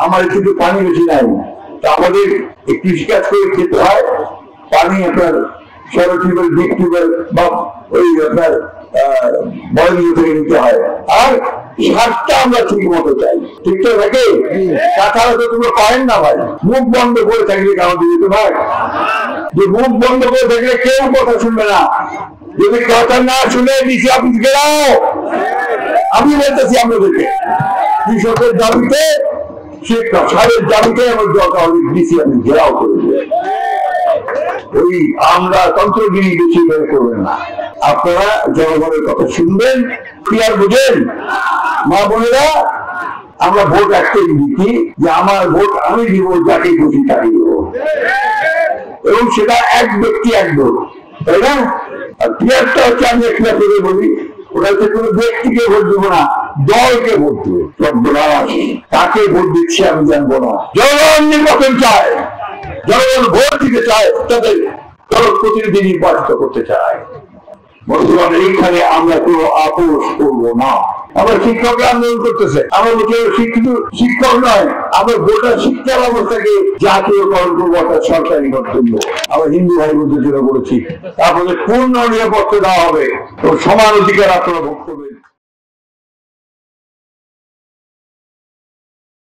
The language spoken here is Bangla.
আমাদের কিন্তু পানি বেশি নাই, তা আমাদের কৃষিকাজ করে খেতে হয়। পানি আপনার সরটিউবেল, ডিপ টিউবেল বা ওই আপনার বয়লিং থেকে নিতে হয়। আর সারটা আমরা ঠিক মতো চাই, ঠিক তো থাকে। তাছাড়া তো তোমরা পারেন না ভাই, মুখ বন্ধ করে থাকলে আমাদের যেতে ভাই, যে মুখ বন্ধ করে থাকলে কেউ কথা শুনবে না। যদি কথা না শুনে ডিসি অফিস গেলাও, আমি বলতেছি আপনাদেরকে কৃষকের দাবিতে সারের দাবিতে আমার দরকার হলে ডিসি অফিস ঘেরাও করে দেবে। ওই আমরা তন্ত্রগিরি বেশি বের করবেন না, আপনারা জনগণের কথা শুনবেন, ক্লিয়ার বুঝেন। মা বোনেরা, আমরা ভোট একটাই দিচ্ছি যে আমার ভোট আমি দিব, যাকে খুশি তাকে দিব, এবং সেটা এক ব্যক্তি এক ভোট, তাই না? আর ক্লিয়ারটা হচ্ছে আমি একটা করে বলি, ওটা হচ্ছে কোনো ব্যক্তিকে ভোট দেবো না, দলকে ভোট দেবো। তাকে ভোট দিচ্ছি আমি জানবো না। জনগণ নির্বাচন চায়, জনগণ ভোট দিতে চায়, তাদের প্রতিনিধি নির্বাচিত করতে চায়। বর্তমান এইখানে আমরা কোনো আপোষ করবো না। আমরা শিক্ষকরা আন্দোলন করতেছে, আমরা শিক্ষিত শিক্ষক নয়, আমরা গোটা শিক্ষা ব্যবস্থাকে জাতীয়করণ করবো, অর্থাৎ সরকারি কর্তব্য। আমরা হিন্দু ভাই বোনদের জন্য করেছি, তারপরে পূর্ণ নিরাপত্তা দেওয়া হবে, সমান অধিকার আপনারা ভোগ করবেন।